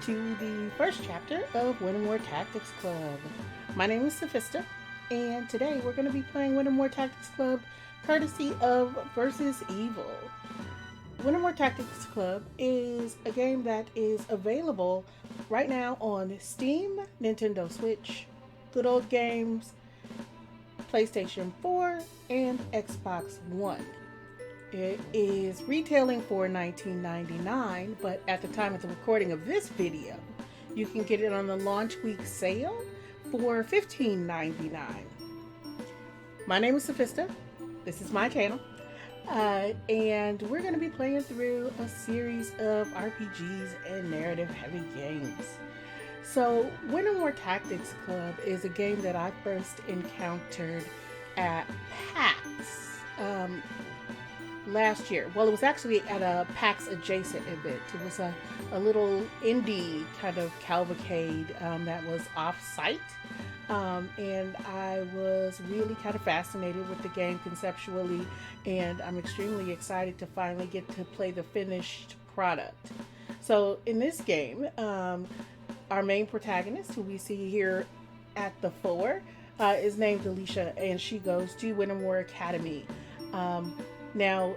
to the first chapter of Wintermoor Tactics Club. My name is Sophista, and today we're going to be playing Wintermoor Tactics Club courtesy of Versus Evil. Wintermoor Tactics Club is a game that is available right now on Steam, Nintendo Switch, Good Old Games, PlayStation 4, and Xbox One. It is retailing for $19.99, but at the time of the recording of this video, you can get it on the launch week sale for $15.99. My name is Sophista. This is my channel. And we're going to be playing through a series of RPGs and narrative heavy games. So, Wintermoor Tactics Club is a game that I first encountered at PAX last year. Well, it was actually at a PAX adjacent event. It was a little indie kind of cavalcade that was off-site. And I was really kind of fascinated with the game conceptually, and I'm extremely excited to finally get to play the finished product. So in this game, our main protagonist, who we see here at the fore, is named Alicia, and she goes to Wintermoor Academy. Now,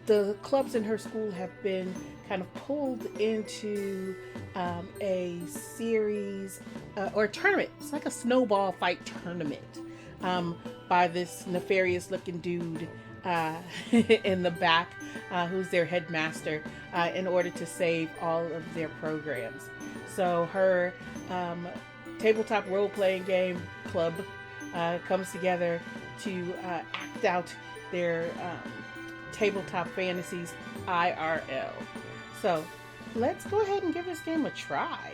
the clubs in her school have been kind of pulled into a series or a tournament. It's like a snowball fight tournament by this nefarious looking dude in the back who's their headmaster in order to save all of their programs. So her tabletop role-playing game club comes together to act out their tabletop fantasies IRL. So let's go ahead and give this game a try.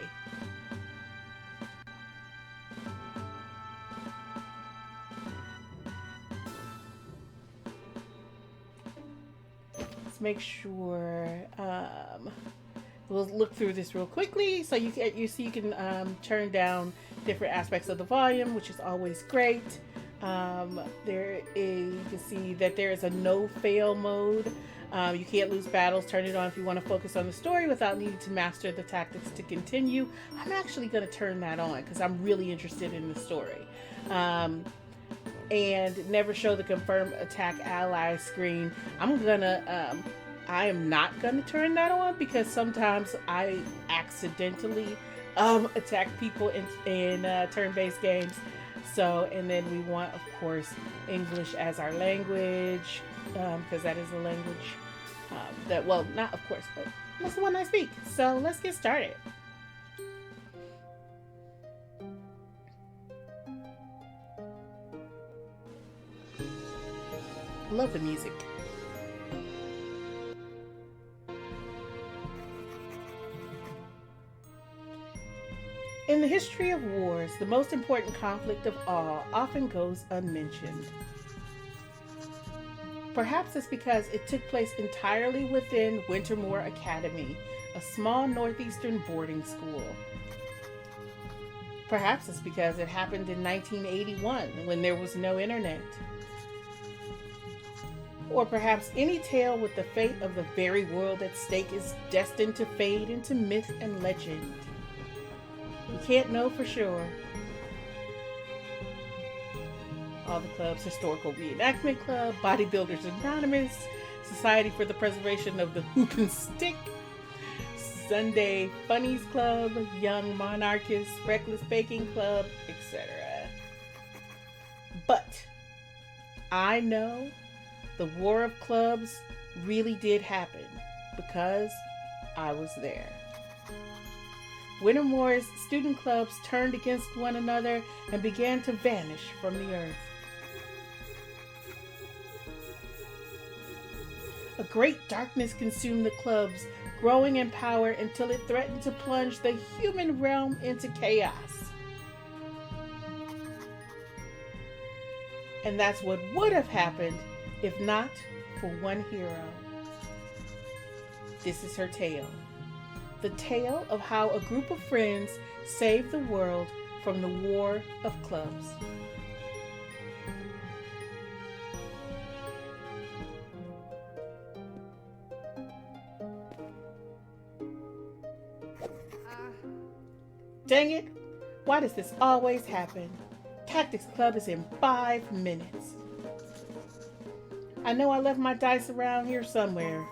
Let's make sure we'll look through this real quickly. So you can turn down different aspects of the volume, which is always great. You can see that there is a no fail mode. You can't lose battles. Turn it on if you want to focus on the story without needing to master the tactics to continue. I'm actually going to turn that on because I'm really interested in the story. And never show the confirm attack ally screen. I am not gonna turn that on because sometimes I accidentally attack people in turn-based games. So, and then we want, of course, English as our language, because that is a language that, well, not of course, but that's the one I speak. So let's get started. I love the music. In the history of wars, the most important conflict of all often goes unmentioned. Perhaps it's because it took place entirely within Wintermoor Academy, a small northeastern boarding school. Perhaps it's because it happened in 1981 when there was no internet. Or perhaps any tale with the fate of the very world at stake is destined to fade into myth and legend. We can't know for sure. All the clubs: Historical Reenactment Club, Bodybuilders Anonymous, Society for the Preservation of the Hoop and Stick, Sunday Funnies Club, Young Monarchists, Reckless Baking Club, etc. But I know the War of Clubs really did happen because I was there. Wintermoor's student clubs turned against one another and began to vanish from the earth. A great darkness consumed the clubs, growing in power until it threatened to plunge the human realm into chaos. And that's what would have happened if not for one hero. This is her tale. The tale of how a group of friends saved the world from the War of Clubs. Dang it! Why does this always happen? Tactics Club is in 5 minutes. I know I left my dice around here somewhere.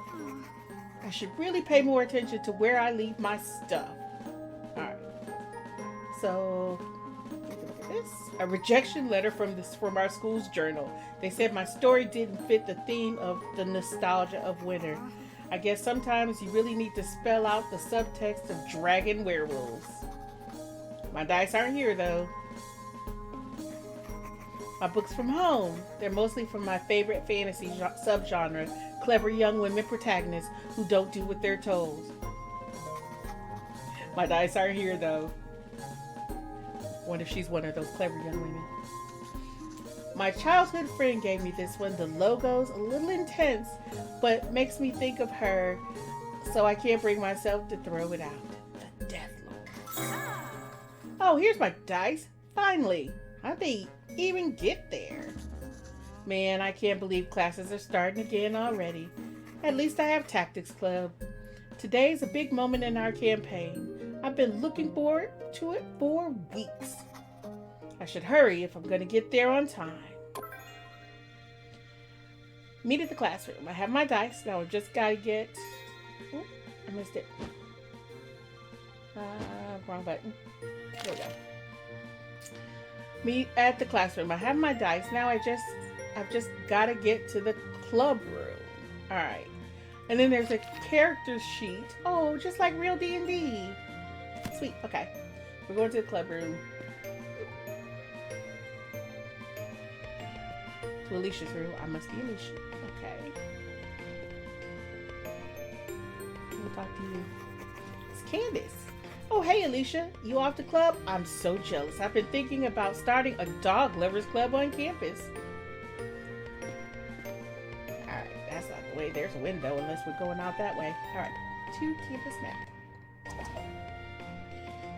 I should really pay more attention to where I leave my stuff. Alright. So, look at this. A rejection letter from our school's journal. They said my story didn't fit the theme of the nostalgia of winter. I guess sometimes you really need to spell out the subtext of dragon werewolves. My dice aren't here though. My books from home. They're mostly from my favorite fantasy subgenre, clever young women protagonists who don't do what they're told. My dice aren't here though. Wonder if she's one of those clever young women. My childhood friend gave me this one. The logo's a little intense, but makes me think of her, so I can't bring myself to throw it out. The death look. Oh, here's my dice. Finally. How'd they even get there? Man, I can't believe classes are starting again already. At least I have Tactics Club. Today's a big moment in our campaign. I've been looking forward to it for weeks. I should hurry if I'm going to get there on time. Meet at the classroom. I have my dice. Now I've just got to get... Oh, I missed it. Wrong button. There we go. Meet at the classroom. I have my dice. Now I've just got to get to the club room. All right. And then there's a character sheet. Oh, just like real D&D. Sweet. Okay. We're going to the club room. To Alicia's room. I must be Alicia. Okay. Let me talk to you. It's Candace. Oh, hey, Alicia. You off to club? I'm so jealous. I've been thinking about starting a dog lovers club on campus. Alright, that's not the way. There's a window unless we're going out that way. Alright, to campus map.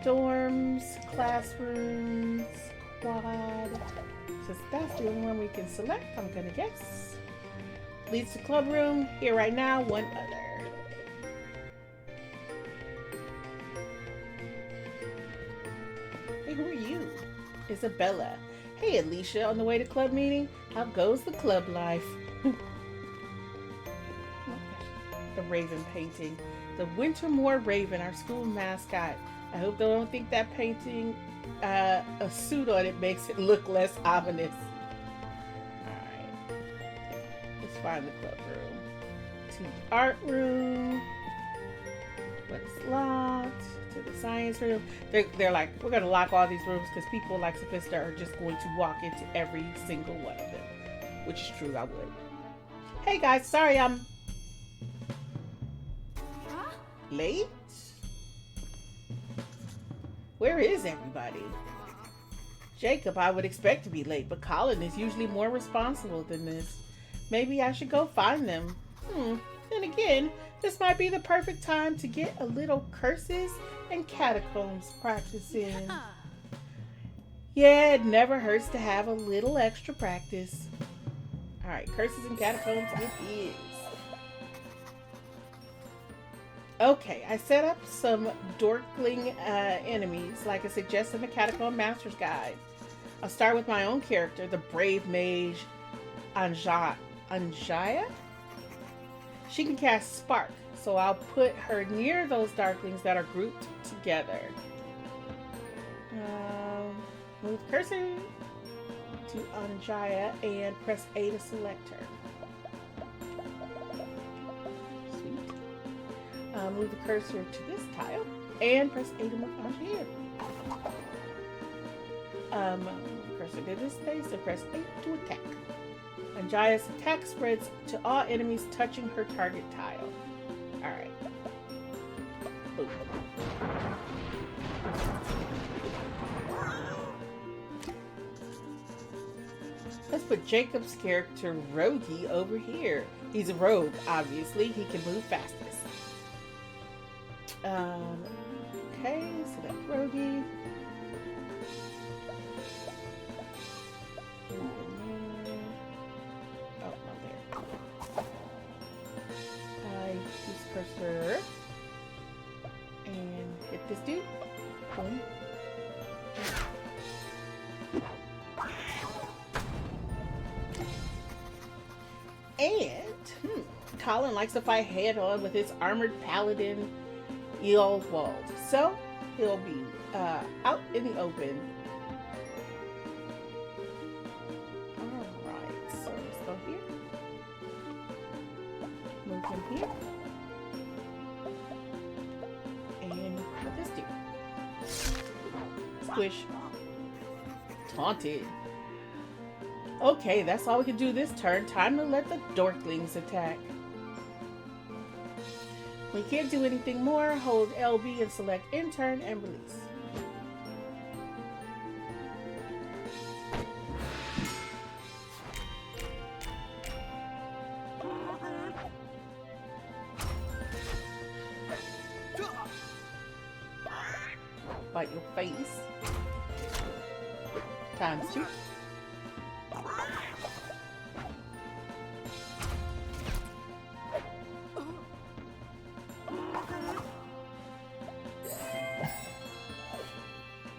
Dorms, classrooms, quad. Since that's the only one we can select, I'm gonna guess. Leads to club room. Here right now, one other. Hey, who are you? Isabella. Hey, Alicia, on the way to club meeting? How goes the club life? The raven painting. The Wintermoor Raven, our school mascot. I hope they don't think that painting a suit on it makes it look less ominous. Alright. Let's find the club room. To the art room. What's locked? To the science room. They're like, we're going to lock all these rooms because people like Sophista are just going to walk into every single one of them. Which is true, I would. Hey guys, sorry I'm late? Where is everybody? Jacob, I would expect to be late, but Colin is usually more responsible than this. Maybe I should go find them. Then again, this might be the perfect time to get a little curses and catacombs practice in. Yeah, it never hurts to have a little extra practice. Alright, curses and catacombs it is. Okay, I set up some dorkling enemies like I suggested in the Catacomb Master's Guide. I'll start with my own character, the brave mage Anjaya? She can cast Spark, so I'll put her near those darklings that are grouped together. Move cursor to Anjaya and press A to select her. Move the cursor to this tile and press A to move on here. Cursor to this space and press A to attack. Anjaya's attack spreads to all enemies touching her target tile. Alright. Boom. Let's put Jacob's character Rogie over here. He's a rogue, obviously. He can move fastest. Okay, so that's Rogie. Oh, not there. Use cursor and hit this dude. Boom. Colin likes to fight head-on with his armored paladin, Eolwald. So, he'll be out in the open. Alright, so let's go here. Move him here. And put this dude. Squish. Taunted. Okay, that's all we can do this turn. Time to let the Dorklings attack. When you can't do anything more, hold LB and select intern and release. Bite your face. Times 2.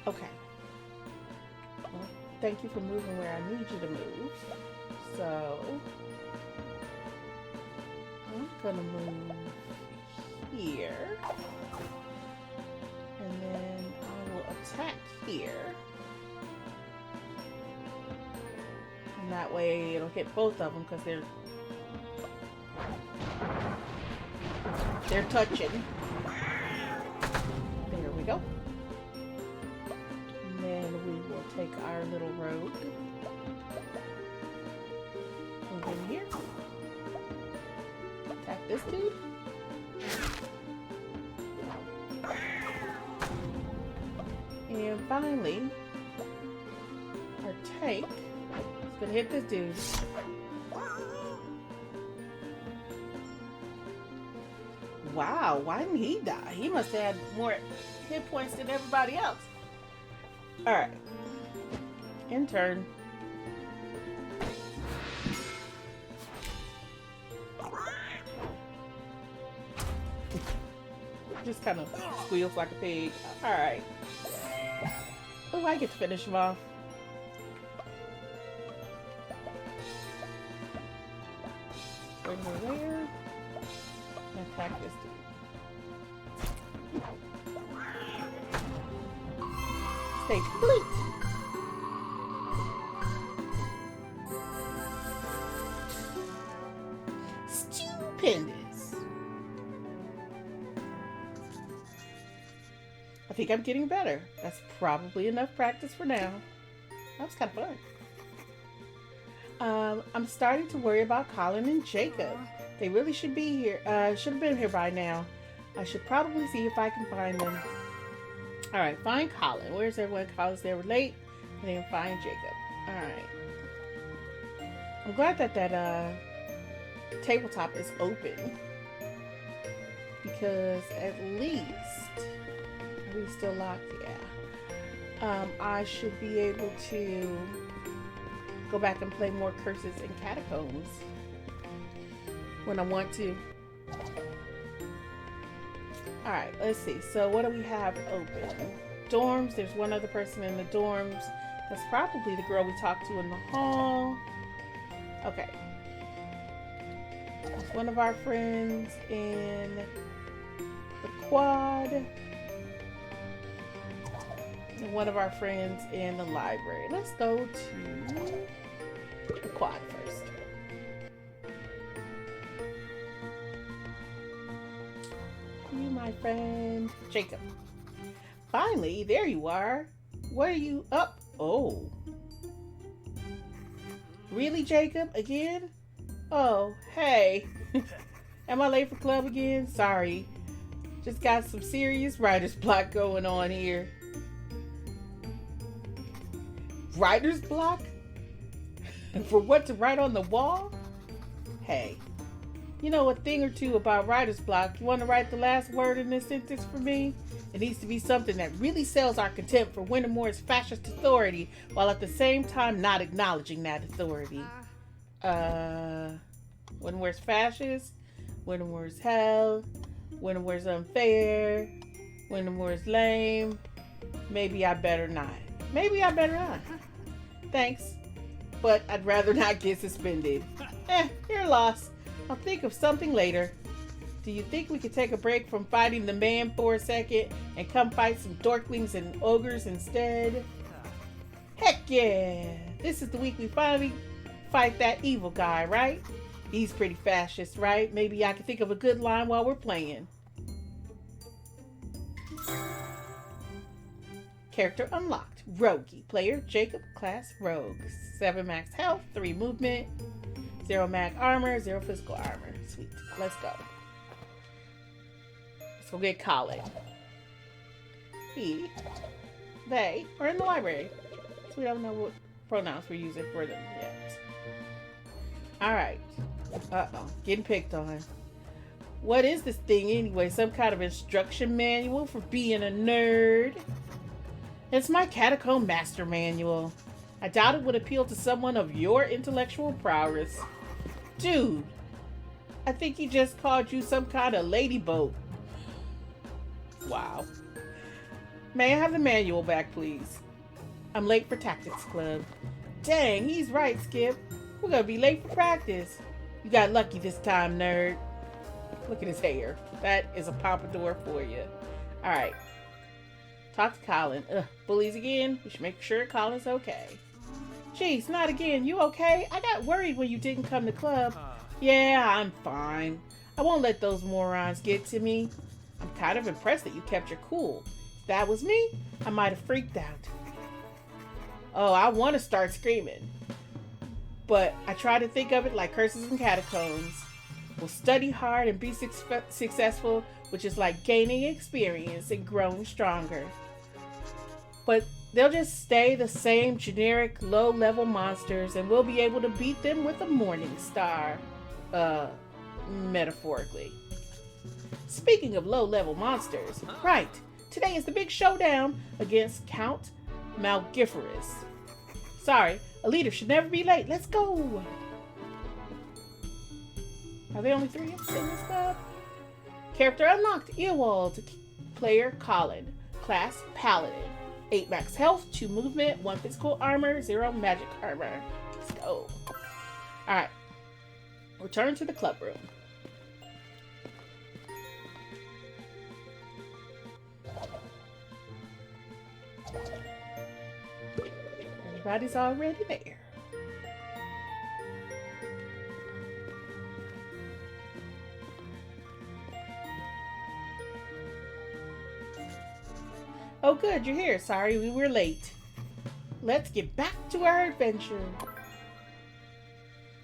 Okay. Well, thank you for moving where I need you to move. So, I'm gonna move here. And then I will attack here. And that way it'll hit both of them because they're touching. There we go. And then we will take our little rogue. Move in here. Attack this dude. And finally, our tank is gonna hit this dude. Wow, why didn't he die? He must have had more hit points than everybody else. Alright. In turn. Just kind of squeals like a pig. Alright. Oh, I get to finish him off. Bring him there. And attack this dude. Stay bleak. Stupendous. I think I'm getting better. That's probably enough practice for now. That was kind of fun. I'm starting to worry about Colin and Jacob. They really should be here. Should have been here by now. I should probably see if I can find them. Alright, find Colin. Where's everyone? Colin's there. We're late. And then find Jacob. Alright. I'm glad that that tabletop is open. Because at least... Are we still locked? Yeah. I should be able to go back and play more Curses and Catacombs when I want to. Alright, let's see. So what do we have open? Dorms. There's one other person in the dorms. That's probably the girl we talked to in the hall. Okay. That's one of our friends in the quad. And one of our friends in the library. Let's go to the quad first. You, my friend Jacob. Finally, there you are. What are you up? Oh. Really, Jacob? Again? Oh, hey. Am I late for club again? Sorry. Just got some serious writer's block going on here. Writer's block? For what to write on the wall? Hey, you know a thing or two about writer's block. You want to write the last word in this sentence for me? It needs to be something that really sells our contempt for Wintermoor's fascist authority while at the same time not acknowledging that authority. Wintermoor's fascist, Wintermoor's hell, Wintermoor's unfair, Wintermoor's lame. Maybe I better not. Maybe I better not. Thanks, but I'd rather not get suspended. You're lost. I'll think of something later. Do you think we could take a break from fighting the man for a second and come fight some dorklings and ogres instead? Heck yeah! This is the week we finally fight that evil guy, right? He's pretty fascist, right? Maybe I can think of a good line while we're playing. Character unlocked. Rogie. Player Jacob. Class Rogue. 7 max health, 3 movement, 0 mag armor, 0 physical armor. Sweet. Let's go. Let's go get Colin. He, they are in the library. So we don't know what pronouns we're using for them yet. Alright. Uh-oh. Getting picked on. What is this thing anyway? Some kind of instruction manual for being a nerd? It's my Catacomb Master Manual. I doubt it would appeal to someone of your intellectual prowess. Dude, I think he just called you some kind of ladyboat. Wow. May I have the manual back, please? I'm late for Tactics Club. Dang, he's right, Skip. We're gonna be late for practice. You got lucky this time, nerd. Look at his hair. That is a pompadour for you. Alright. Talk to Colin. Ugh, bullies again? We should make sure Colin's okay. Jeez, not again. You okay? I got worried when you didn't come to club. Yeah, I'm fine. I won't let those morons get to me. I'm kind of impressed that you kept your cool. If that was me, I might have freaked out. Oh, I want to start screaming. But I try to think of it like curses and catacombs. We'll study hard and be successful, which is like gaining experience and growing stronger. But they'll just stay the same generic low-level monsters, and we'll be able to beat them with a morning star. Metaphorically. Speaking of low-level monsters, right, today is the big showdown against Count Malgiferous. Sorry, a leader should never be late. Let's go! Are there only 3 of us in this club? Character unlocked. Earwald. Player Colin. Class Paladin. 8 max health, 2 movement, 1 physical armor, 0 magic armor. Let's go. Alright. Return to the club room. Everybody's already there. Oh good, you're here. Sorry we were late. Let's get back to our adventure.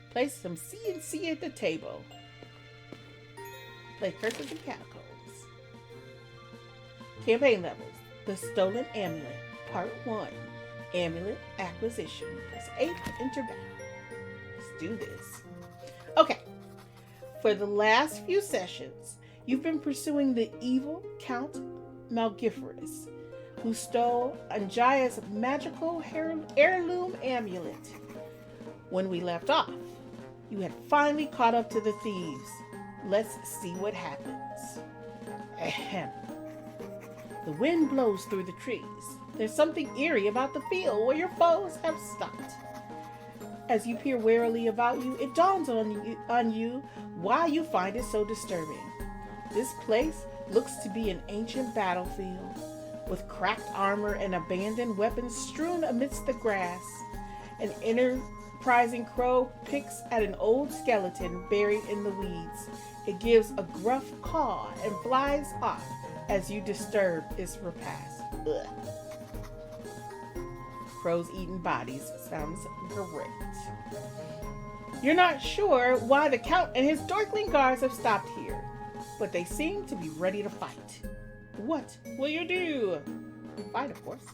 Place some C&C at the table. Play Curses and Catacombs. Campaign levels. The Stolen Amulet. Part 1. Amulet Acquisition. Press A to enter battle. Let's do this. Okay. For the last few sessions, you've been pursuing the evil Count Malgiferous, who stole Anjaya's magical heirloom amulet. When we left off, you had finally caught up to the thieves. Let's see what happens. Ahem. The wind blows through the trees. There's something eerie about the field where your foes have stopped. As you peer warily about you, it dawns on you why you find it so disturbing. This place looks to be an ancient battlefield, with cracked armor and abandoned weapons strewn amidst the grass. An enterprising crow picks at an old skeleton buried in the weeds. It gives a gruff caw and flies off as you disturb its repast. Ugh. Crows eating bodies sounds great. You're not sure why the Count and his Dorkling guards have stopped here, but they seem to be ready to fight. What will you do? Fight, of course.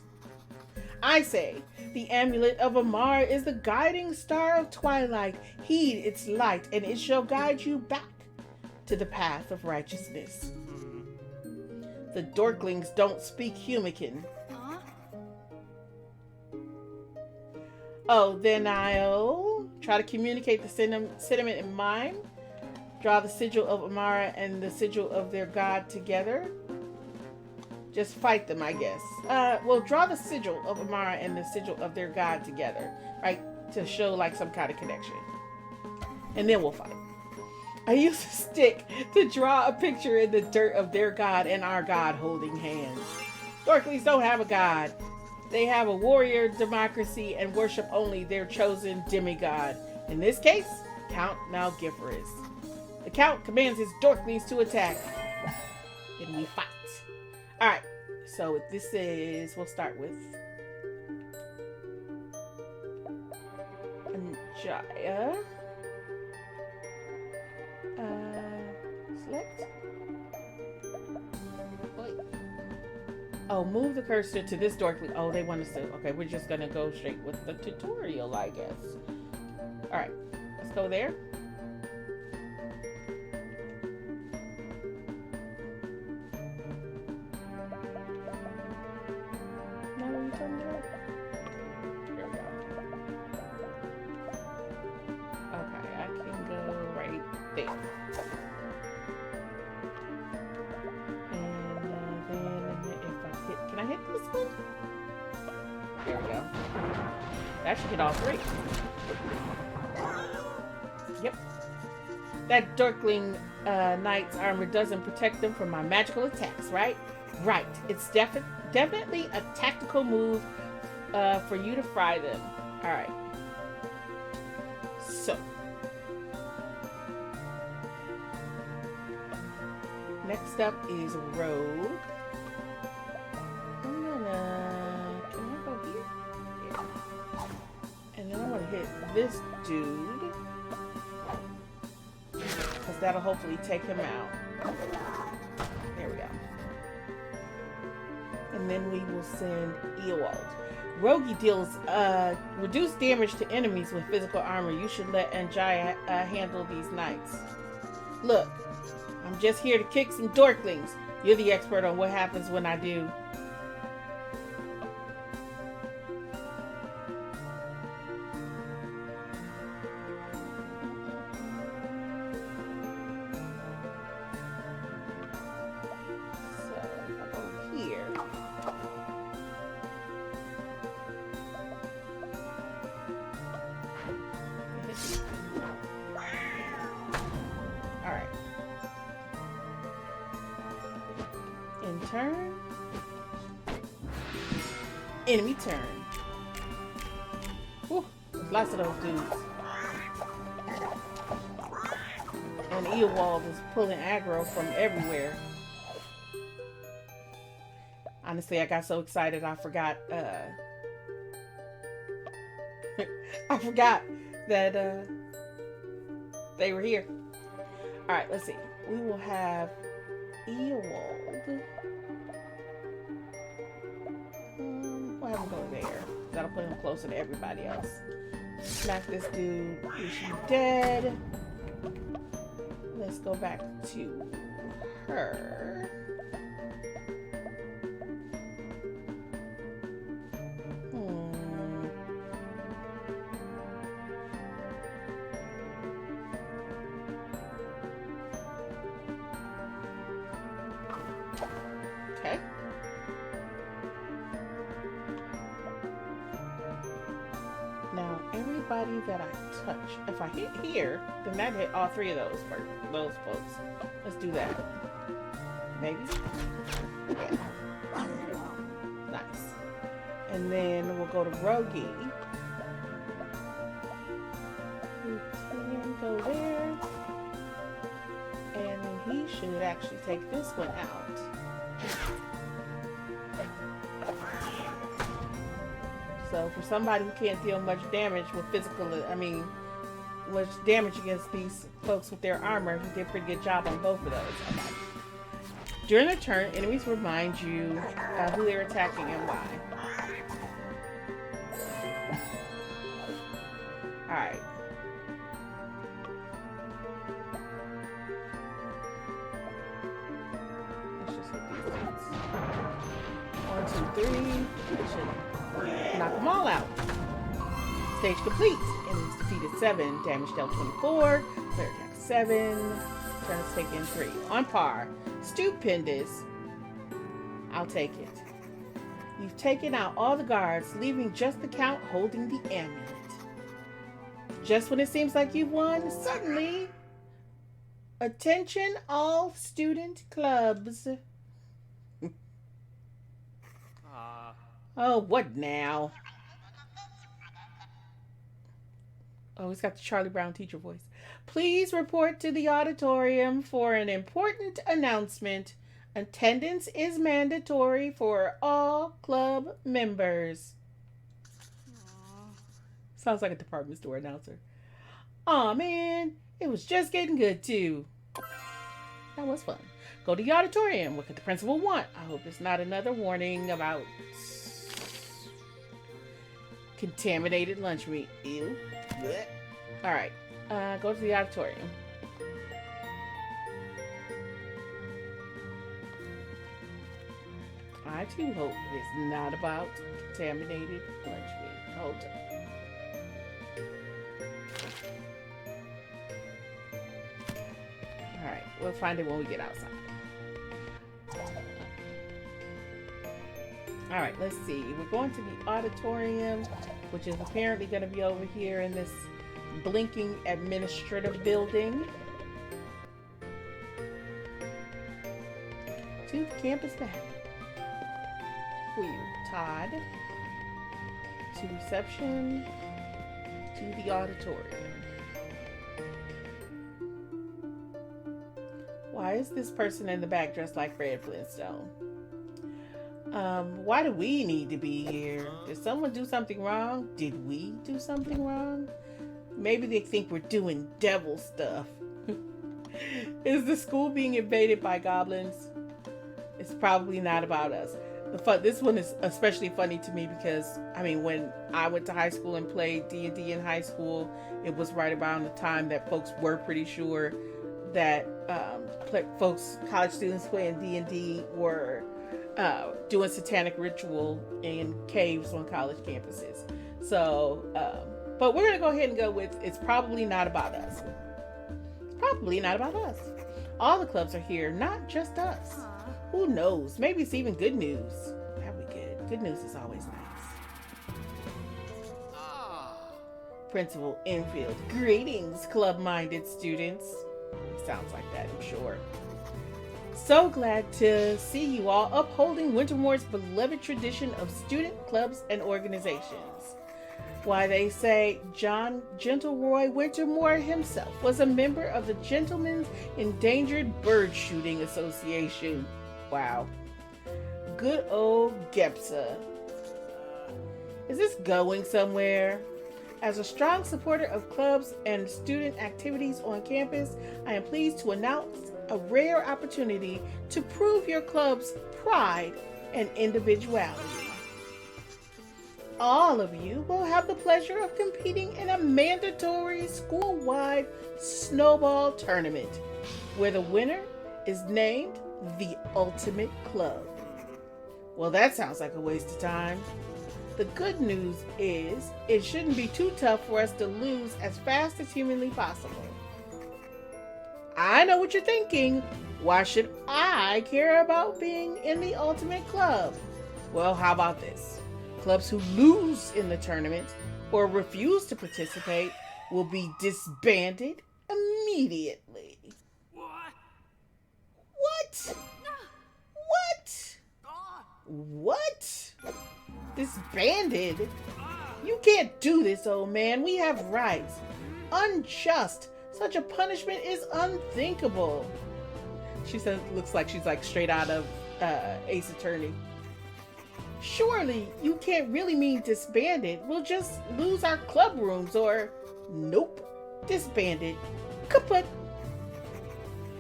I say, the amulet of Amar is the guiding star of twilight. Heed its light, and it shall guide you back to the path of righteousness. The Dorklings don't speak Humican. Oh, then I'll try to communicate the sentiment in mind. Draw the sigil of Amara and the sigil of their god together. Just fight them, I guess. We'll draw the sigil of Amara and the sigil of their god together, right? To show like some kind of connection. And then we'll fight. I used a stick to draw a picture in the dirt of their god and our god holding hands. Dorklings don't have a god. They have a warrior democracy and worship only their chosen demigod. In this case, Count Malgiferous. The Count commands his Dorklings to attack. And we fight. Alright, so this is, we'll start with Anjaya. Select. Wait. Oh, move the cursor to this Dorkling. Oh, they want us to. Okay, we're just gonna go straight with the tutorial, I guess. Alright, let's go there. Now what are you talking about? Here we go. Okay, I can go right there. Can I hit this one? There we go. That should hit all three. Yep. That Dorkling Knight's armor doesn't protect them from my magical attacks, right? Right. It's definitely a tactical move for you to fry them. Alright. So. Next up is Rogue. Can I go here? Yeah. And then I'm gonna hit this dude. Because that'll hopefully take him out. There we go. And then we will send Ewald. Rogie deals reduced damage to enemies with physical armor. You should let Anjaya handle these knights. Look, I'm just here to kick some Dorklings. You're the expert on what happens when I do. Turn. Enemy turn. Whew, there's lots of those dudes. And Ewald is pulling aggro from everywhere. Honestly, I got so excited I forgot I forgot that they were here. Alright, let's see. We will have Ewald. We'll have him go there. That'll put him closer to everybody else. Smack this dude. He should be dead. Let's go back to her. Okay. Now, everybody that I touch, if I hit here, then that hit all three of those folks. Let's do that. Maybe. Yeah. Nice. And then we'll go to Rogie. We can go there. And then he should actually take this one out. So for somebody who can't deal much damage with much damage against these folks with their armor, he did a pretty good job on both of those. Okay. During the turn, enemies remind you who they're attacking and why. Alright. Let's just hit these ones. 1, 2, 3. That should knock them all out. Stage complete. Enemies defeated 7. Damage dealt 24. Player attack 7. Turns taken 3. On par. Stupendous. I'll take it. You've taken out all the guards, leaving just the Count holding the amulet. Just when it seems like you've won, suddenly Attention all student clubs. Oh, what now? Oh, he's got the Charlie Brown teacher voice. Please report to the auditorium for an important announcement. Attendance is mandatory for all club members. Sounds like a department store announcer. Aw, man, it was just getting good, too. That was fun. Go to the auditorium. What could the principal want? I hope it's not another warning about contaminated lunch meat. Ew. Blech. All right. Go to the auditorium. I too hope it's not about contaminated lunch meat. Hold on. All right. We'll find it when we get outside. All right. Let's see. We're going to the auditorium, which is apparently going to be over here in this blinking administrative building. To the campus lab. Who are you? Todd. To reception. To the auditorium. Why is this person in the back dressed like Fred Flintstone? Why do we need to be here? Did someone do something wrong? Did we do something wrong? Maybe they think we're doing devil stuff. Is the school being invaded by goblins? It's probably not about us. This one is especially funny to me because, I mean, when I went to high school and played D&D in high school, it was right around the time that folks were pretty sure that college students playing D&D were doing satanic ritual in caves on college campuses. So, but we're going to go ahead and go with, it's probably not about us. It's probably not about us. All the clubs are here, not just us. Who knows? Maybe it's even good news. That'd be good. Good news is always nice. Principal Enfield. Greetings, club-minded students. It sounds like that, I'm sure. So glad to see you all upholding Wintermoor's beloved tradition of student clubs and organizations. Why, they say John Gentleroy Wintermoor himself was a member of the Gentlemen's Endangered Bird Shooting Association. Wow. Good old Gepsa. Is this going somewhere? As a strong supporter of clubs and student activities on campus, I am pleased to announce a rare opportunity to prove your club's pride and individuality. All of you will have the pleasure of competing in a mandatory school-wide snowball tournament, where the winner is named the Ultimate Club. Well, that sounds like a waste of time. The good news is it shouldn't be too tough for us to lose as fast as humanly possible. I know what you're thinking. Why should I care about being in the Ultimate Club? Well, how about this? Clubs who lose in the tournament or refuse to participate will be disbanded immediately. What? What? Disbanded? You can't do this, old man. We have rights. Unjust. Such a punishment is unthinkable. She says, looks like she's like straight out of Ace Attorney. Surely you can't really mean disbanded. We'll just lose our club rooms, or nope, disbanded, kaput.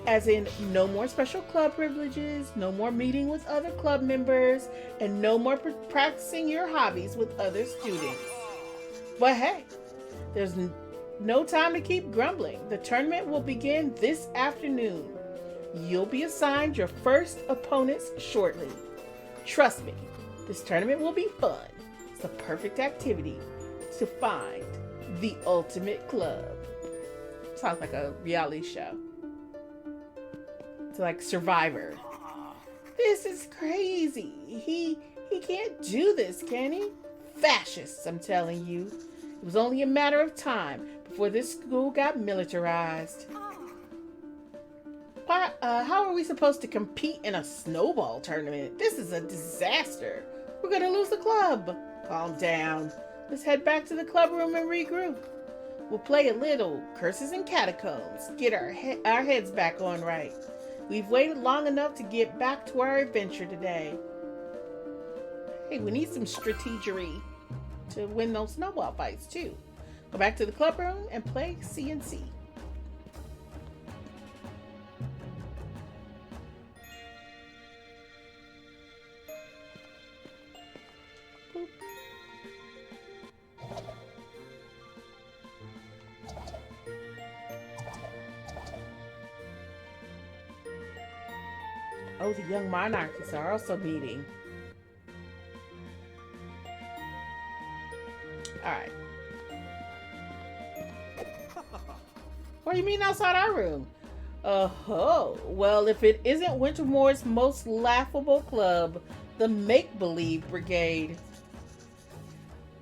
As in, no more special club privileges, no more meeting with other club members, and no more practicing your hobbies with other students. But hey, there's no time to keep grumbling. The tournament will begin this afternoon. You'll be assigned your first opponents shortly. Trust me, this tournament will be fun. It's the perfect activity to find the Ultimate Club. Sounds like a reality show. It's like Survivor. This is crazy. He can't do this, can he? Fascists, I'm telling you. It was only a matter of time before this school got militarized. How are we supposed to compete in a snowball tournament? This is a disaster. We're gonna lose the club. Calm down. Let's head back to the club room and regroup. We'll play a little Curses and Catacombs. Get our heads back on right. We've waited long enough to get back to our adventure today. Hey, we need some strategery to win those snowball fights too. Go back to the club room and play CNC. Boop. Oh, the young monarchists are also meeting. Alright. What do you mean outside our room? Oh, well, if it isn't Wintermoor's most laughable club, the Make-Believe Brigade.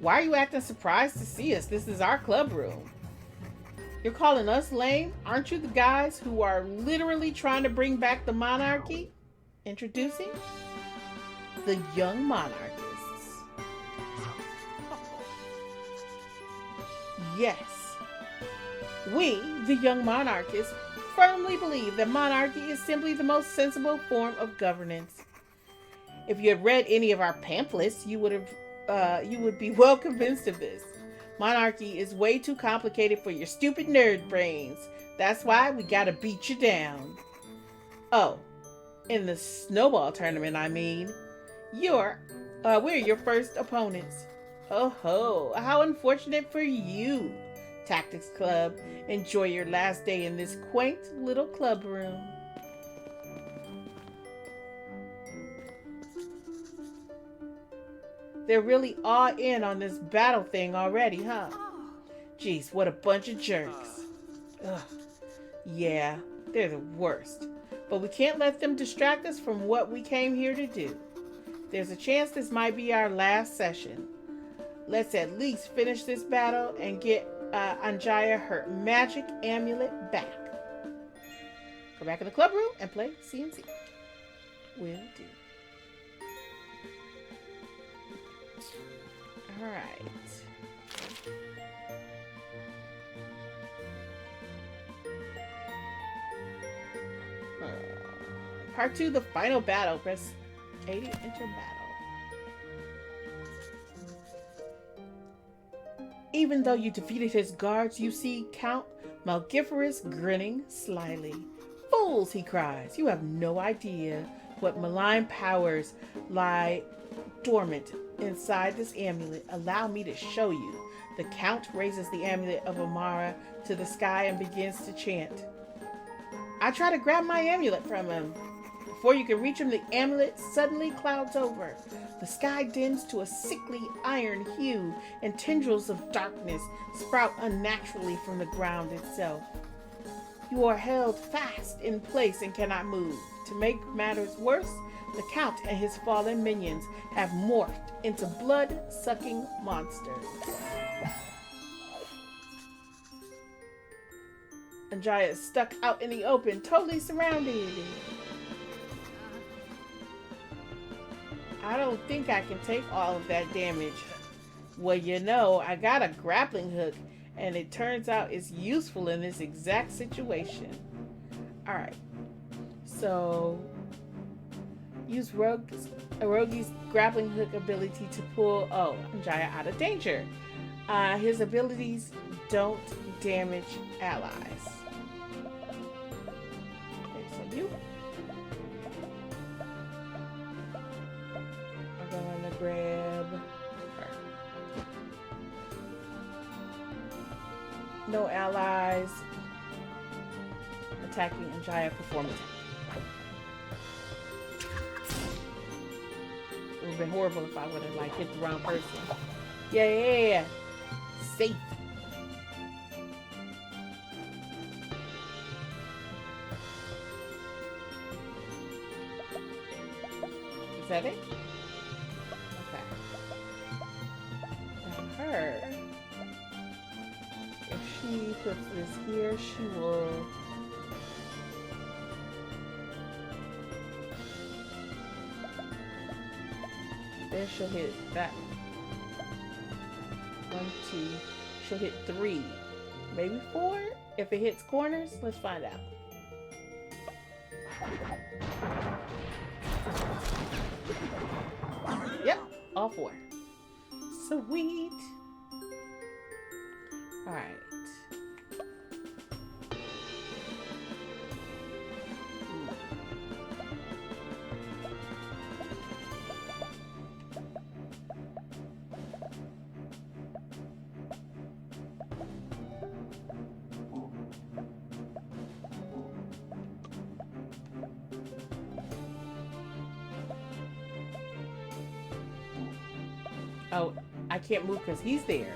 Why are you acting surprised to see us? This is our club room. You're calling us lame? Aren't you the guys who are literally trying to bring back the monarchy? Introducing the young monarchists. Yes, we, the young monarchists, firmly believe that monarchy is simply the most sensible form of governance. If you had read any of our pamphlets, you would be well convinced of this. Monarchy is way too complicated for your stupid nerd brains. That's why we gotta beat you down. Oh, in the snowball tournament, I mean, we're your first opponents. Oh ho, how unfortunate for you, Tactics Club. Enjoy your last day in this quaint little club room. They're really all in on this battle thing already, huh? Jeez, what a bunch of jerks. Ugh. Yeah, they're the worst. But we can't let them distract us from what we came here to do. There's a chance this might be our last session. Let's at least finish this battle and get Anjaya her magic amulet back. Go back in the club room and play CNC. Will do. Alright. Part 2, the final battle. Press A to enter battle. Even though you defeated his guards, you see Count Malgiferous grinning slyly. Fools, he cries. You have no idea what malign powers lie dormant inside this amulet. Allow me to show you. The Count raises the amulet of Amara to the sky and begins to chant. I try to grab my amulet from him. Before you can reach him, the amulet suddenly clouds over. The sky dims to a sickly iron hue, and tendrils of darkness sprout unnaturally from the ground itself. You are held fast in place and cannot move. To make matters worse, the Count and his fallen minions have morphed into blood-sucking monsters. Anjaya is stuck out in the open, totally surrounded. I don't think I can take all of that damage. Well, you know, I got a grappling hook, and it turns out it's useful in this exact situation. Alright. So, use Rogi's grappling hook ability to pull Anjaya out of danger. His abilities don't damage allies. Okay, so you... I'm gonna grab her. No allies. Attacking Anjaya performance. It would have been horrible if I would have like hit the wrong person. Yeah. Safe. Is that it? Her. If she puts this here, she will then she'll hit that. 1, 2. She'll hit 3. Maybe 4? If it hits corners, let's find out. Yep, all 4. Sweet. All right. Oh, I can't move because he's there.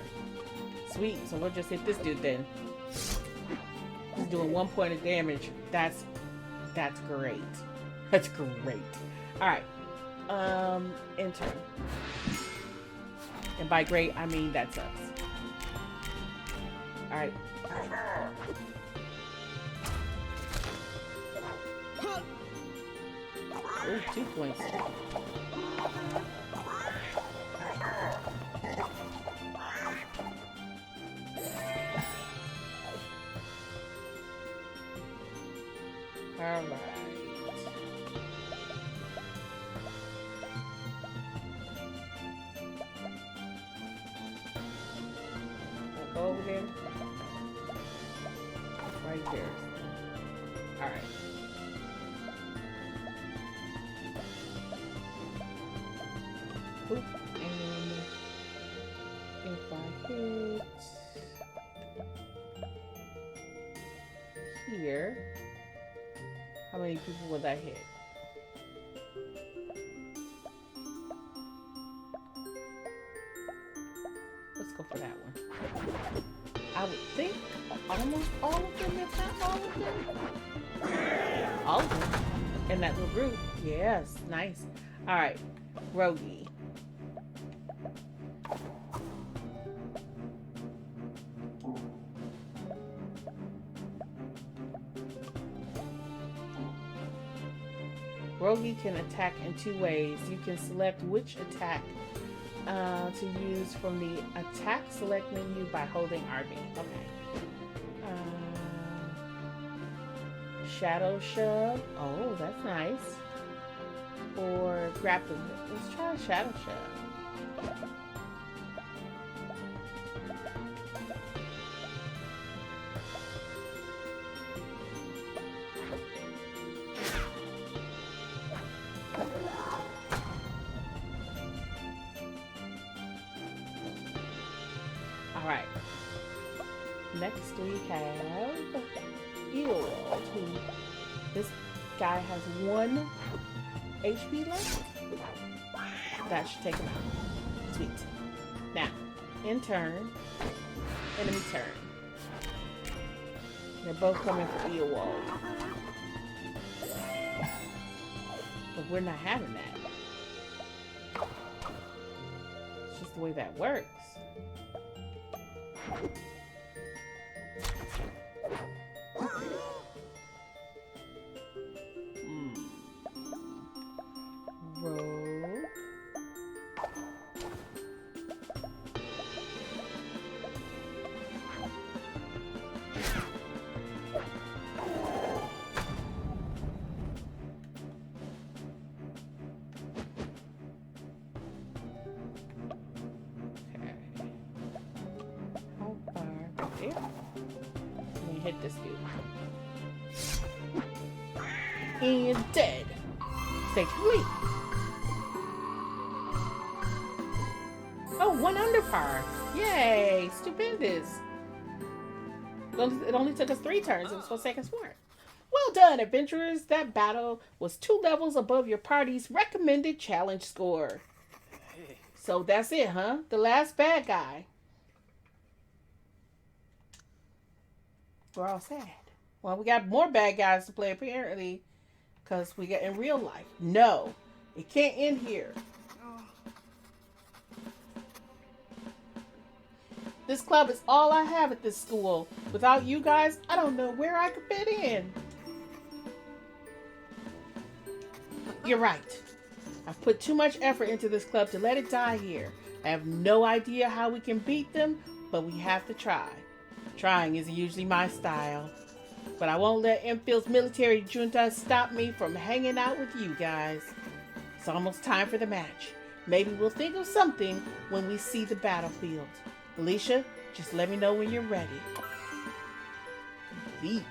Sweet, so we'll just hit this dude then. He's doing 1 point of damage. That's great. That's great. Alright. Intern. And by great, I mean that's us. Alright. Ooh, 2 points. Alright. Go over there. Right there. Alright. Oop. And if I hit here, how many people will that hit? Let's go for that one. I would think almost all of them, if not all of them. All of them. In that little group. Yes, nice. Alright, Rogie. Rogie can attack in 2 ways. You can select which attack to use from the attack select menu by holding RB. Okay. Shadow shove. Oh, that's nice. Or grappling. Let's try shadow shove. Alright. Next we have Earwald, who this guy has 1 HP left. That should take him out. Sweet. Now, in turn, enemy turn. They're both coming for Earwald. But we're not having that. It's just the way that works. Rogue. Hit this dude. And dead. Stay complete. Oh, 1 under par. Yay! Stupendous. It only took us 3 turns. It was supposed to take us 4. Well done, adventurers. That battle was 2 levels above your party's recommended challenge score. So that's it, huh? The last bad guy. We're all sad. Well, we got more bad guys to play apparently, because we got in real life. No, it can't end here. This club is all I have at this school. Without you guys, I don't know where I could fit in. You're right. I've put too much effort into this club to let it die here. I have no idea how we can beat them, but we have to try. Trying isn't usually my style. But I won't let Enfield's military junta stop me from hanging out with you guys. It's almost time for the match. Maybe we'll think of something when we see the battlefield. Alicia, just let me know when you're ready. Complete.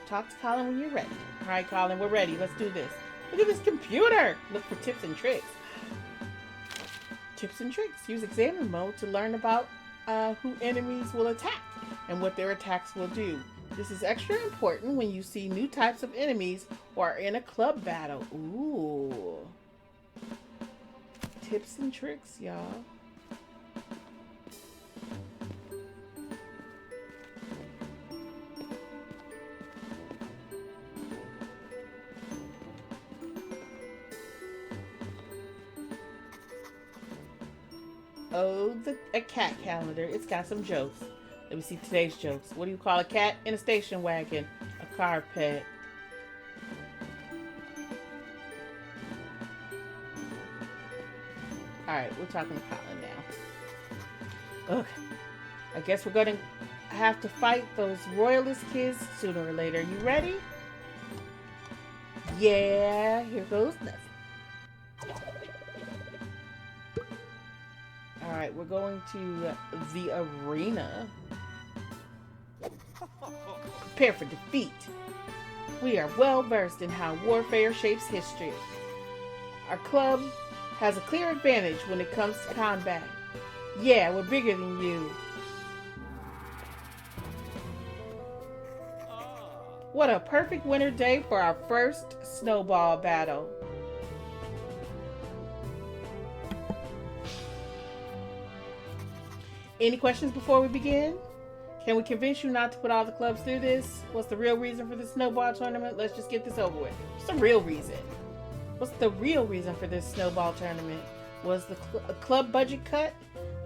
Talk to Colin when you're ready. All right, Colin, we're ready. Let's do this. Look at this computer. Look for tips and tricks. Tips and tricks. Use examine mode to learn about who enemies will attack and what their attacks will do. This is extra important when you see new types of enemies or are in a club battle. Ooh. Tips and tricks, y'all. Oh, a cat calendar. It's got some jokes. Let me see today's jokes. What do you call a cat in a station wagon? A car pet. Alright, we're talking to Colin now. Okay. I guess we're going to have to fight those royalist kids sooner or later. You ready? Yeah, here goes nothing. Alright, we're going to the arena. Prepare for defeat. We are well versed in how warfare shapes history. Our club has a clear advantage when it comes to combat. Yeah, we're bigger than you. What a perfect winter day for our first snowball battle. Any questions before we begin? Can we convince you not to put all the clubs through this? What's the real reason for the snowball tournament? Let's just get this over with. What's the real reason? What's the real reason for this snowball tournament? Was the club budget cut?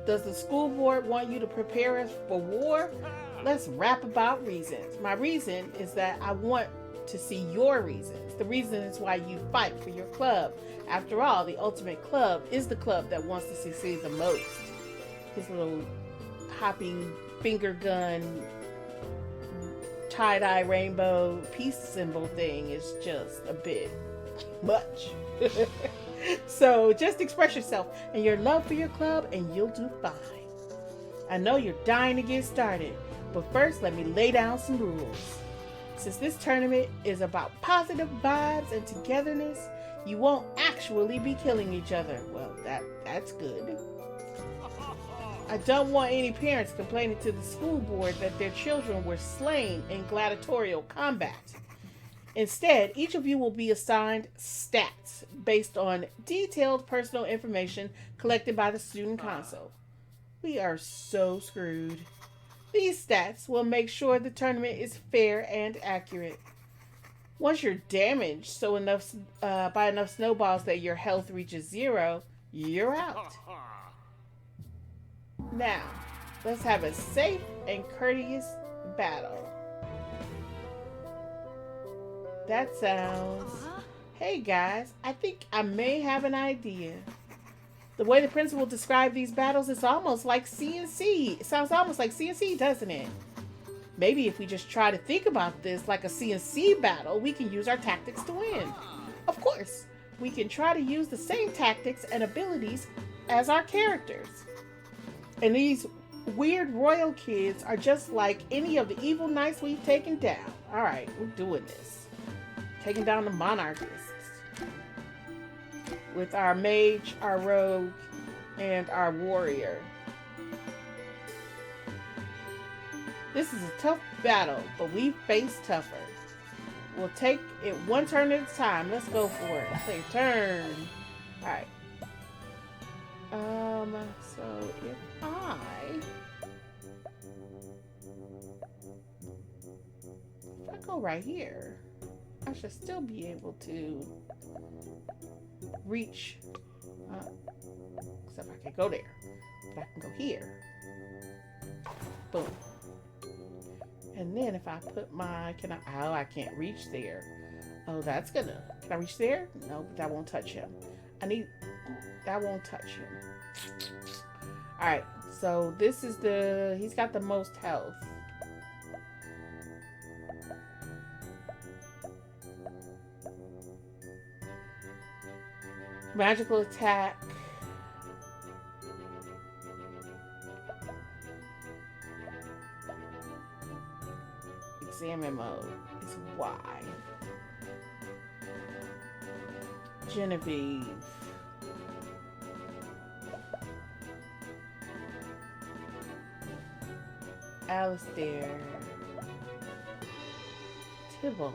Does the school board want you to prepare us for war? Let's rap about reasons. My reason is that I want to see your reasons. The reason is why you fight for your club. After all, the ultimate club is the club that wants to succeed the most. His little hopping finger gun tie-dye rainbow peace symbol thing is just a bit much. So just express yourself and your love for your club and you'll do fine. I know you're dying to get started, but first let me lay down some rules. Since this tournament is about positive vibes and togetherness, you won't actually be killing each other. Well, that's good. I don't want any parents complaining to the school board that their children were slain in gladiatorial combat. Instead, each of you will be assigned stats based on detailed personal information collected by the student council. We are so screwed. These stats will make sure the tournament is fair and accurate. Once you're damaged by enough snowballs that your health reaches 0, you're out. Now, let's have a safe and courteous battle. That sounds... Hey guys, I think I may have an idea. The way the principal described these battles is almost like CNC. It sounds almost like CNC, doesn't it? Maybe if we just try to think about this like a CNC battle, we can use our tactics to win. Of course, we can try to use the same tactics and abilities as our characters. And these weird royal kids are just like any of the evil knights we've taken down. Alright, we're doing this. Taking down the monarchists. With our mage, our rogue, and our warrior. This is a tough battle, but we face tougher. We'll take it one turn at a time. Let's go for it. Play a turn. Alright. So if I go right here, I should still be able to reach, except I can go there, but I can go here. Boom. And then if I put my, I can't reach there. Oh, that's gonna, can I reach there? No, but that won't touch him. I need... That won't touch him. Alright, so this is the... He's got the most health. Magical attack. Examine mode is Y. Genevieve. Alistair. Tybalt.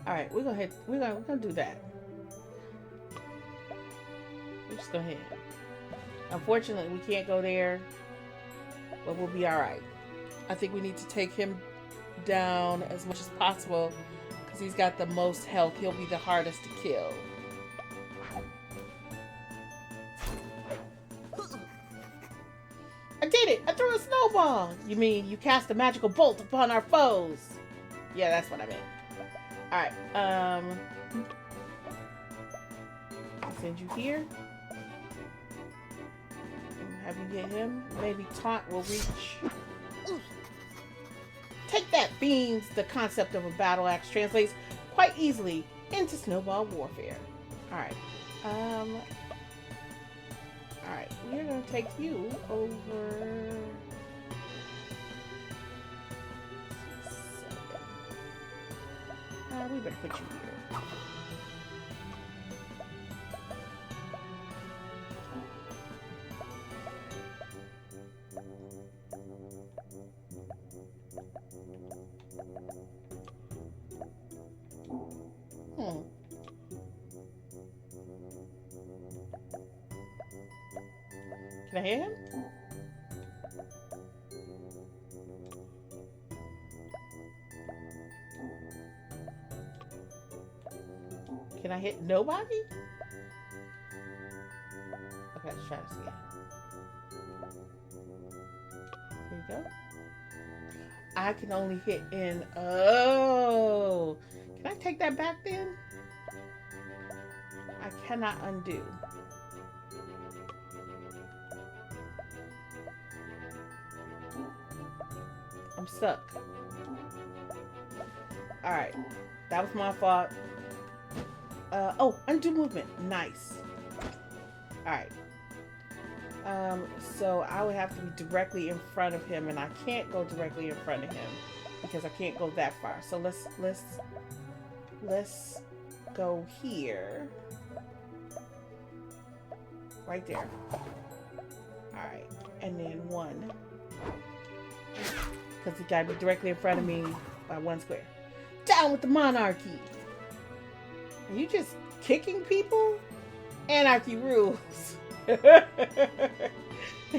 Alright, we're gonna do that. We're just gonna hit. Unfortunately, we can't go there, but we'll be alright. I think we need to take him down as much as possible because he's got the most health. He'll be the hardest to kill. I did it! I threw a snowball! You mean you cast a magical bolt upon our foes? Yeah, that's what I meant. Alright, I'll send you here. Have you get him? Maybe taunt will reach. Take that, beans! The concept of a battle axe translates quite easily into snowball warfare. Alright, alright, we're gonna take you over. We better put you here. Can I hit him? Can I hit nobody? Okay, let's try this again. Here we go. I can only hit in... Oh! Can I take that back then? I cannot undo. I'm stuck. Alright. That was my fault. Oh, undo movement. Nice. Alright. So I would have to be directly in front of him, and I can't go directly in front of him because I can't go that far. So let's go here. Right there. Alright. And then one. Because he gotta be directly in front of me by one square. Down with the monarchy! Are you just kicking people? Anarchy rules.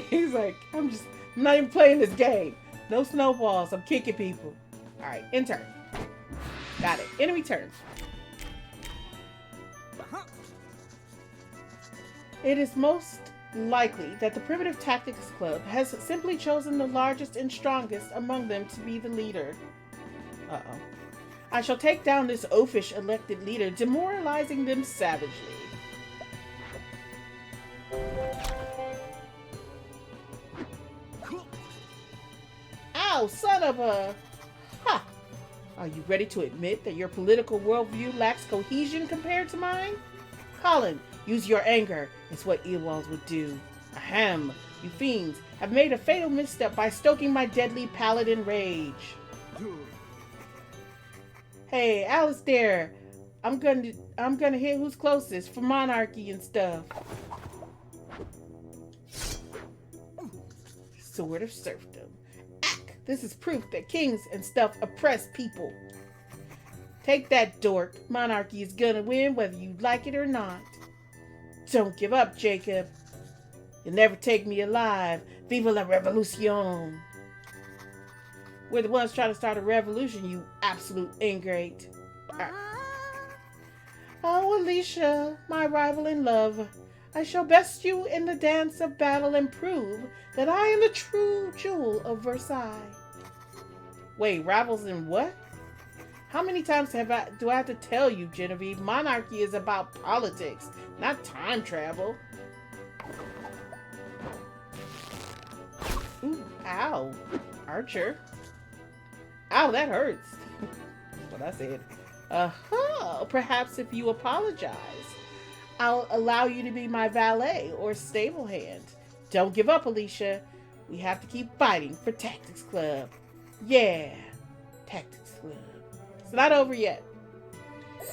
He's like, I'm not even playing this game. No snowballs, I'm kicking people. Alright, end turn. Got it. Enemy turn. It is most likely that the Primitive Tactics Club has simply chosen the largest and strongest among them to be the leader. Uh-oh. I shall take down this oafish elected leader, demoralizing them savagely. Ow, son of a... Ha! Are you ready to admit that your political worldview lacks cohesion compared to mine? Colin, use your anger. It's what Ewols would do. Ahem! You fiends have made a fatal misstep by stoking my deadly paladin rage. Hey, Alistair, I'm gonna hit who's closest for monarchy and stuff. Sword of serfdom. Ack, this is proof that kings and stuff oppress people. Take that, dork. Monarchy is gonna win whether you like it or not. Don't give up, Jacob. You'll never take me alive. Viva la revolution. We're the ones trying to start a revolution, you absolute ingrate. Oh, Alicia, my rival in love, I shall best you in the dance of battle and prove that I am the true jewel of Versailles. Wait, rivals in what? How many times do I have to tell you, Genevieve? Monarchy is about politics, not time travel. Ooh, ow. Archer. Ow, that hurts. That's what I said. Perhaps if you apologize, I'll allow you to be my valet or stable hand. Don't give up, Alicia. We have to keep fighting for Tactics Club. Yeah, Tactics Club. It's not over yet.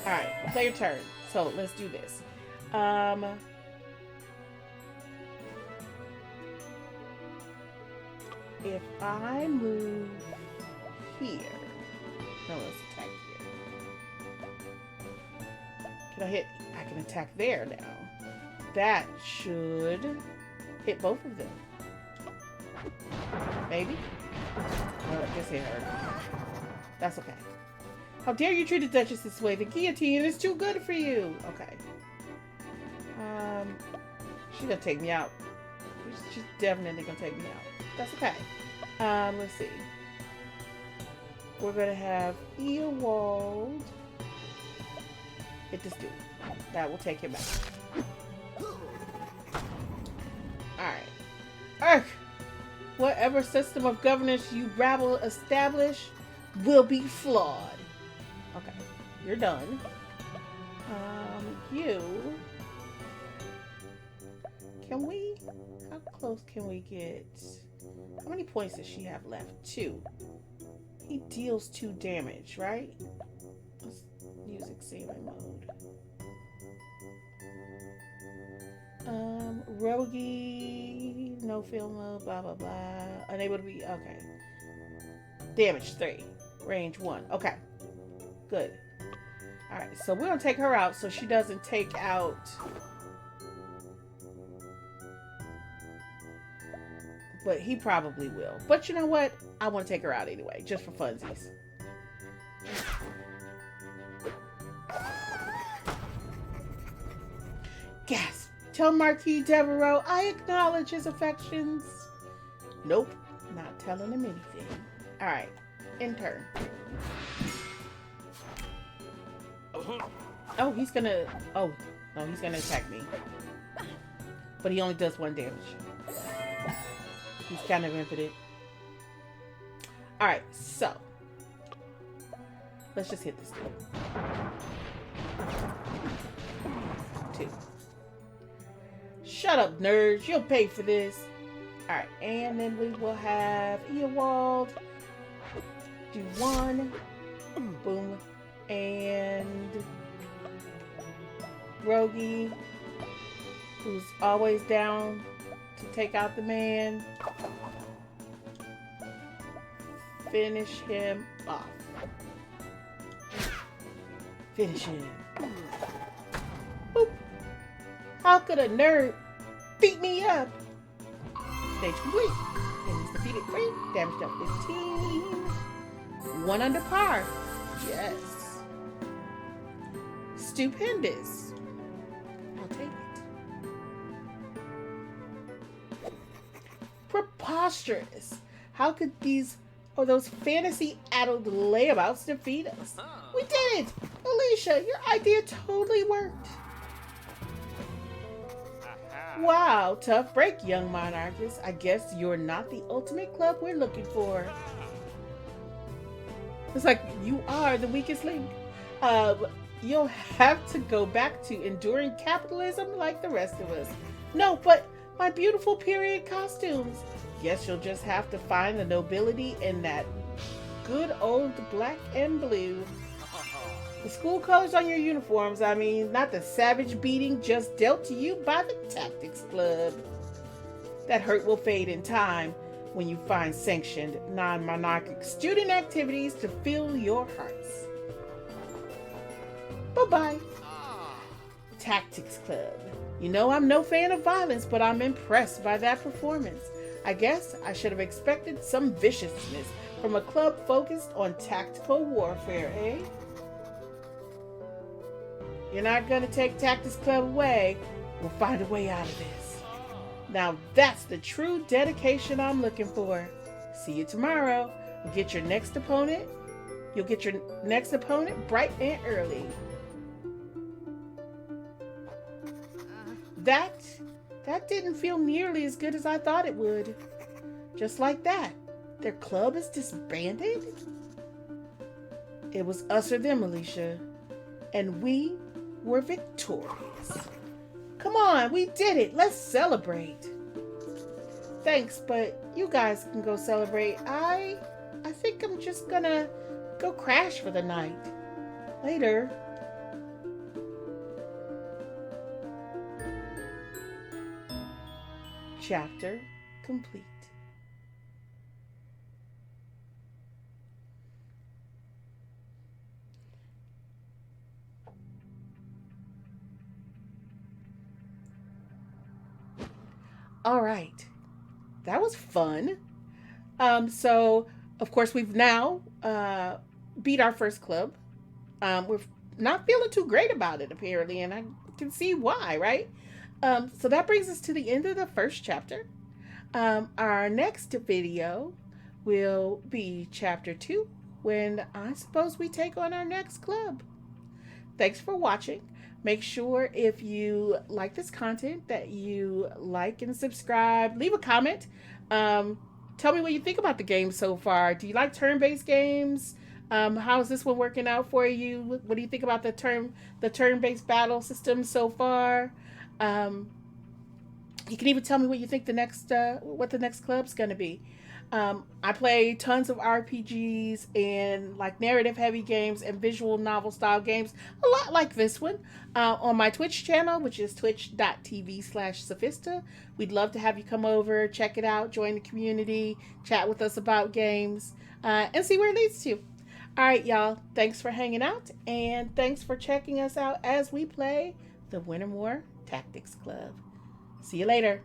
Alright, play your turn. So, let's do this. If I move here... No, let's attack here. Can I hit... I can attack there now. That should hit both of them. Maybe? Oh, I guess it hurt. That's okay. How dare you treat the Duchess this way? The guillotine is too good for you. Okay. She's gonna take me out. She's definitely gonna take me out. That's okay. Let's see. We're gonna have Eowald hit this dude. That will take him out. Alright. Whatever system of governance you rabble establish will be flawed. Okay, you're done. Can we... How close can we get... How many points does she have left? 2. He deals 2 damage, right? Let's music saving mode. Rogie, no film mode, blah blah blah. Unable to be... Okay. Damage 3. Range 1. Okay. Good. Alright, so we're gonna take her out so she doesn't take out... But he probably will. But you know what? I want to take her out anyway, just for funsies. Gasp! Tell Marquis Devereaux I acknowledge his affections. Nope. Not telling him anything. Alright. In turn. Oh, he's gonna... Oh, no, he's gonna attack me. But he only does 1 damage. He's kind of impotent. Alright, so. Let's just hit this dude. 2. Shut up, nerds. You'll pay for this. Alright, and then we will have Eowald do 1. Boom. And Rogie, who's always down to take out the man. Finish him off. Finish him. Boop. How could a nerd beat me up? Stage complete. Enemies defeated 3. Damage dealt 15. 1 under par. Yes. Stupendous. I'll take it. Preposterous. How could those fantasy-addled layabouts defeat us? We did it! Alicia, your idea totally worked. Wow, tough break, young monarchist. I guess you're not the ultimate club we're looking for. It's like, you are the weakest link. You'll have to go back to enduring capitalism like the rest of us. No, but my beautiful period costumes. Guess you'll just have to find the nobility in that good old black and blue. The school colors on your uniforms, I mean, not the savage beating just dealt to you by the Tactics Club. That hurt will fade in time when you find sanctioned, non-monarchic student activities to fill your hearts. Bye-bye. Tactics Club. You know I'm no fan of violence, but I'm impressed by that performance. I guess I should have expected some viciousness from a club focused on tactical warfare, eh? You're not gonna take Tactics Club away. We'll find a way out of this. Now that's the true dedication I'm looking for. See you tomorrow. You'll get your next opponent. You'll get your next opponent bright and early. That didn't feel nearly as good as I thought it would. Just like that, their club is disbanded? It was us or them, Alicia. And we were victorious. Come on, we did it. Let's celebrate. Thanks, but you guys can go celebrate. I think I'm just gonna go crash for the night. Later. Chapter complete. All right. That was fun. So of course we've now beat our first club. We're not feeling too great about it apparently, and I can see why, right? So that brings us to the end of the first chapter. Our next video will be chapter 2, when I suppose we take on our next club. Thanks for watching. Make sure if you like this content that you like and subscribe. Leave a comment. Tell me what you think about the game so far. Do you like turn-based games? How's this one working out for you? What do you think about the turn-based battle system so far? You can even tell me what you think what the next club's going to be. I play tons of RPGs and like narrative heavy games and visual novel style games, a lot like this one, on my Twitch channel, which is twitch.tv/Sophista. We'd love to have you come over, check it out, join the community, chat with us about games, and see where it leads to. All right, y'all. Thanks for hanging out, and thanks for checking us out as we play the Wintermoor Tactics Club. See you later.